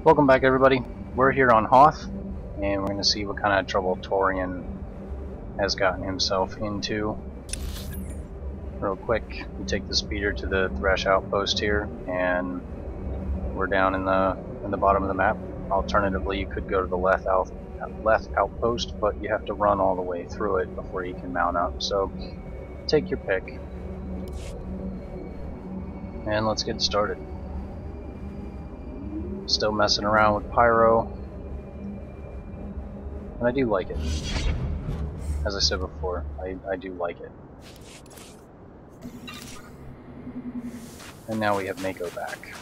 Welcome back, everybody. We're here on Hoth, and we're going to see what kind of trouble Torian has gotten himself into. Real quick, you take the speeder to the Thresh outpost here, and we're down in the bottom of the map. Alternatively, you could go to the left outpost, but you have to run all the way through it before you can mount up. So take your pick, and let's get started. Still messing around with Pyro, and I do like it. As I said before, I do like it. And now we have Mako back.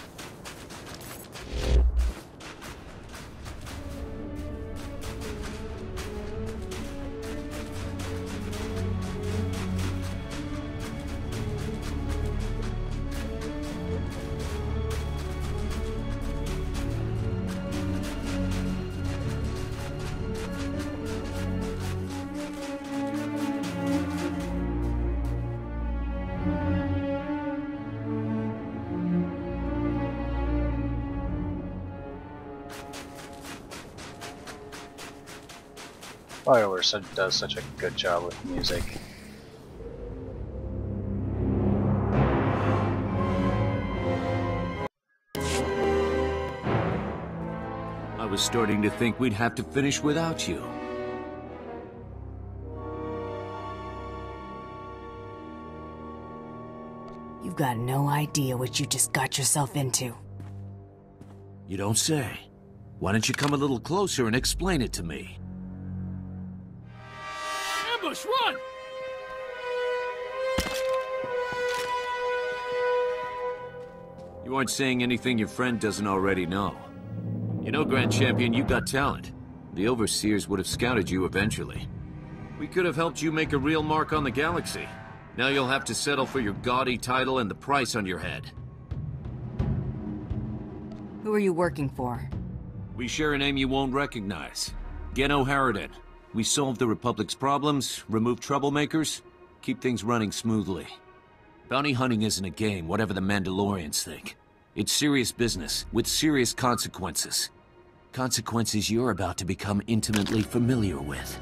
BioWare does such a good job with music. I was starting to think we'd have to finish without you. You've got no idea what you just got yourself into. You don't say. Why don't you come a little closer and explain it to me? Ambush, run! You aren't saying anything your friend doesn't already know. You know, Grand Champion, you've got talent. The Overseers would have scouted you eventually. We could have helped you make a real mark on the galaxy. Now you'll have to settle for your gaudy title and the price on your head. Who are you working for? We share a name you won't recognize. Geno Harridan. We solve the Republic's problems, remove troublemakers, keep things running smoothly. Bounty hunting isn't a game, whatever the Mandalorians think. It's serious business, with serious consequences. Consequences you're about to become intimately familiar with.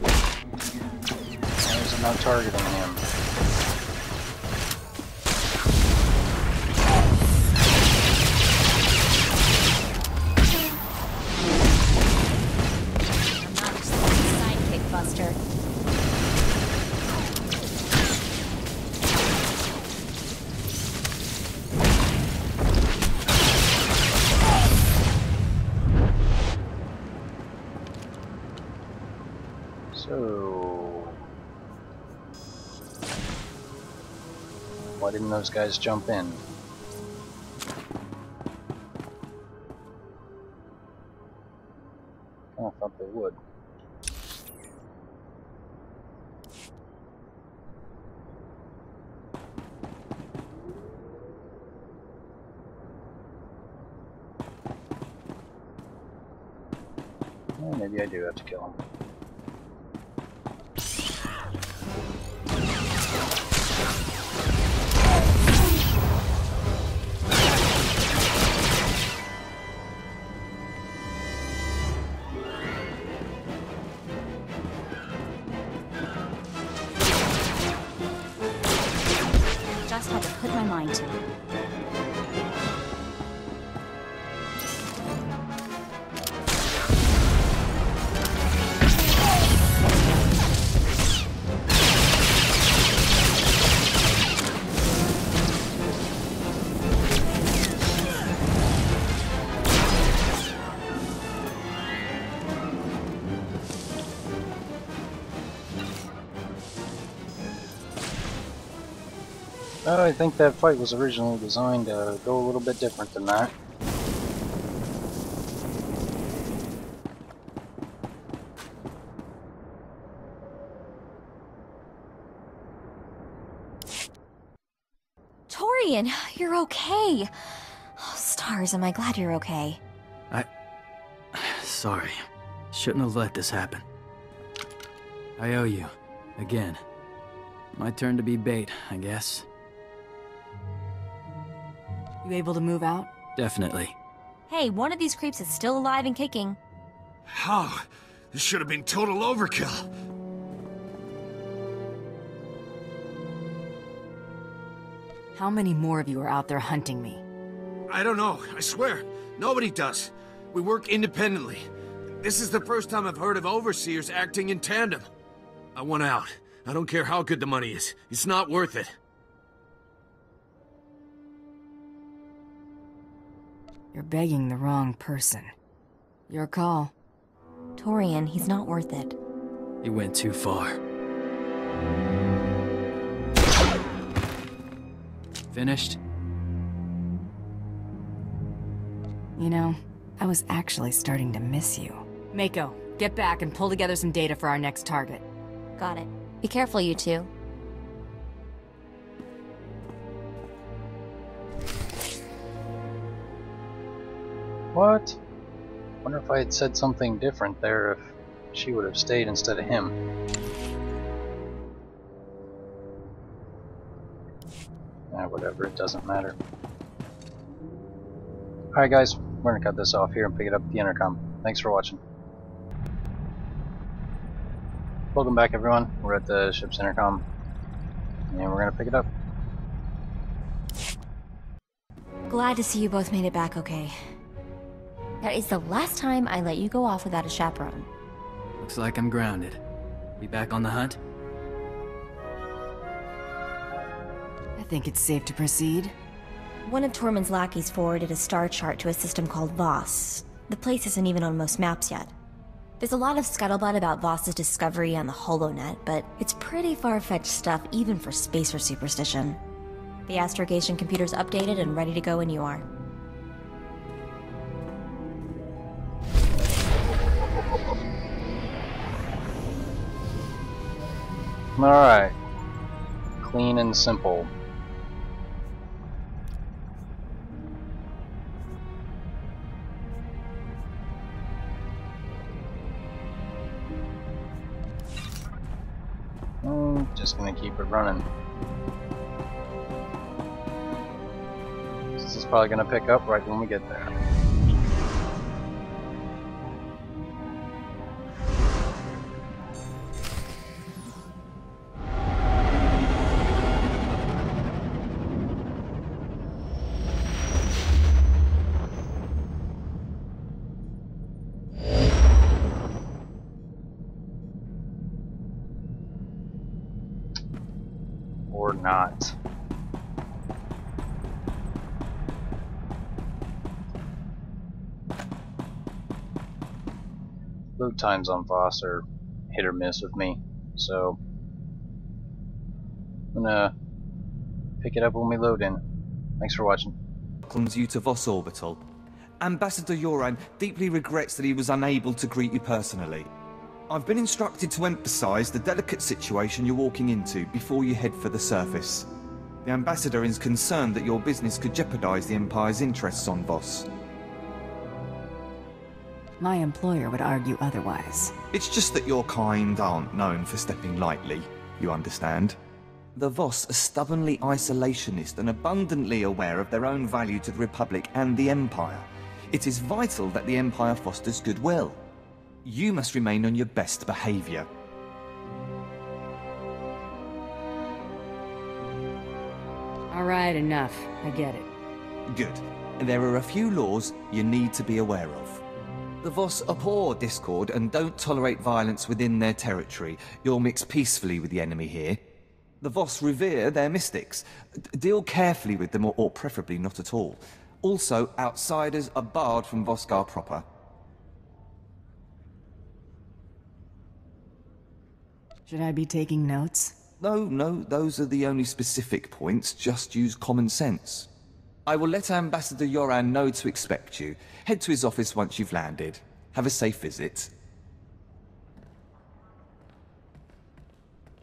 Why is it not targeting him? Buster. So, why didn't those guys jump in? I thought they would. Well, maybe I do have to kill him. Just had to put my mind to it. I think that fight was originally designed to go a little bit different than that. Torian, you're okay. Oh, stars, am I glad you're okay. Sorry. Shouldn't have let this happen. I owe you. Again. My turn to be bait, I guess. You able to move out? Definitely. Hey, one of these creeps is still alive and kicking. How? This should have been total overkill. How many more of you are out there hunting me? I don't know, I swear. Nobody does. We work independently. This is the first time I've heard of overseers acting in tandem. I want out. I don't care how good the money is. It's not worth it. You're begging the wrong person. Your call. Torian, he's not worth it. You went too far. Finished? You know, I was actually starting to miss you. Mako, get back and pull together some data for our next target. Got it. Be careful, you two. What? Wonder if I had said something different there, if she would have stayed instead of him. Whatever, it doesn't matter. Alright guys, we're gonna cut this off here and pick it up at the intercom. Thanks for watching. Welcome back everyone, we're at the ship's intercom, and we're gonna pick it up. Glad to see you both made it back okay. That is the last time I let you go off without a chaperone. Looks like I'm grounded. Be back on the hunt? I think it's safe to proceed. One of Tormund's lackeys forwarded a star chart to a system called Voss. The place isn't even on most maps yet. There's a lot of scuttlebutt about Voss's discovery on the HoloNet, but it's pretty far-fetched stuff even for spacer superstition. The astrogation computer's updated and ready to go when you are. Alright. Clean and simple. Just gonna keep it running. This is probably gonna pick up right when we get there. Or not. Load times on Voss are hit or miss with me, so I'm gonna pick it up when we load in. Thanks for watching. Welcomes you to Voss Orbital. Ambassador Yoran deeply regrets that he was unable to greet you personally. I've been instructed to emphasize the delicate situation you're walking into before you head for the surface. The Ambassador is concerned that your business could jeopardize the Empire's interests on Voss. My employer would argue otherwise. It's just that your kind aren't known for stepping lightly, you understand? The Voss are stubbornly isolationist and abundantly aware of their own value to the Republic and the Empire. It is vital that the Empire fosters goodwill. You must remain on your best behavior. Alright, enough. I get it. Good. There are a few laws you need to be aware of. The Voss abhor discord and don't tolerate violence within their territory. You'll mix peacefully with the enemy here. The Voss revere their mystics. Deal carefully with them, or preferably not at all. Also, outsiders are barred from Vosgar proper. Should I be taking notes? No, those are the only specific points. Just use common sense. I will let Ambassador Yoran know to expect you. Head to his office once you've landed. Have a safe visit.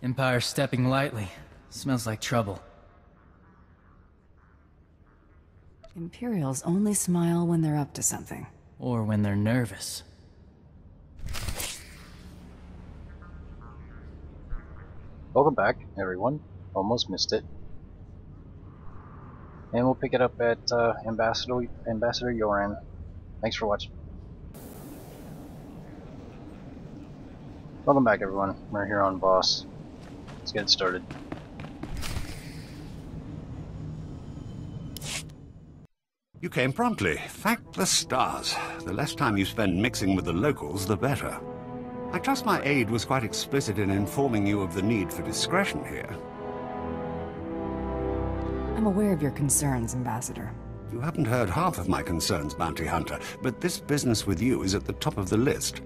Empire's stepping lightly. Smells like trouble. Imperials only smile when they're up to something. Or when they're nervous. Welcome back, everyone. Almost missed it. And we'll pick it up at Ambassador Yoran. Thanks for watching. Welcome back, everyone. We're here on Voss. Let's get started. You came promptly. Thank the stars. The less time you spend mixing with the locals, the better. I trust my aide was quite explicit in informing you of the need for discretion here. I'm aware of your concerns, Ambassador. You haven't heard half of my concerns, Bounty Hunter, but this business with you is at the top of the list.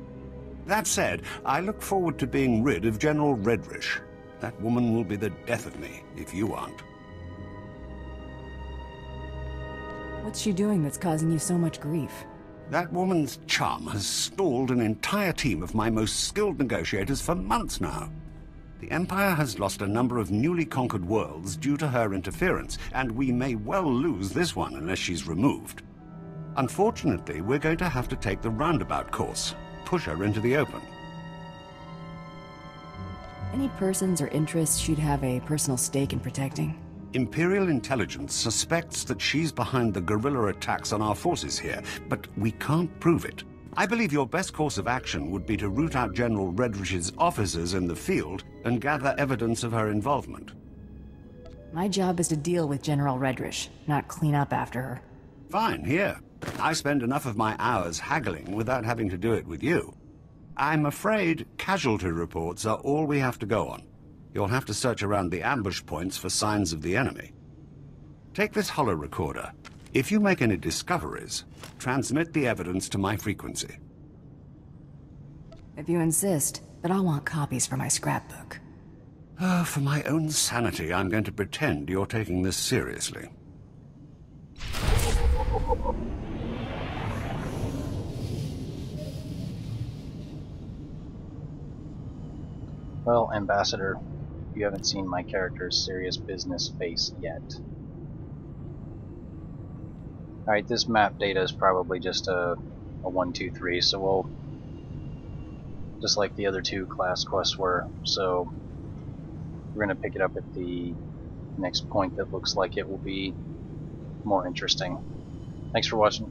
That said, I look forward to being rid of General Redrish. That woman will be the death of me, if you aren't. What's she doing that's causing you so much grief? That woman's charm has stalled an entire team of my most skilled negotiators for months now. The Empire has lost a number of newly conquered worlds due to her interference, and we may well lose this one unless she's removed. Unfortunately, we're going to have to take the roundabout course, push her into the open. Any persons or interests she'd have a personal stake in protecting? Imperial intelligence suspects that she's behind the guerrilla attacks on our forces here, but we can't prove it. I believe your best course of action would be to root out General Redrish's officers in the field and gather evidence of her involvement. My job is to deal with General Redrish, not clean up after her. Fine, here. I spend enough of my hours haggling without having to do it with you. I'm afraid casualty reports are all we have to go on. You'll have to search around the ambush points for signs of the enemy. Take this holo recorder. If you make any discoveries, transmit the evidence to my frequency. If you insist, but I'll want copies for my scrapbook. For my own sanity, I'm going to pretend you're taking this seriously. Well, Ambassador, you haven't seen my character's serious business face yet. Alright, this map data is probably just a 1, 2, 3, so we'll... just like the other two class quests were, so we're going to pick it up at the next point that looks like it will be more interesting. Thanks for watching.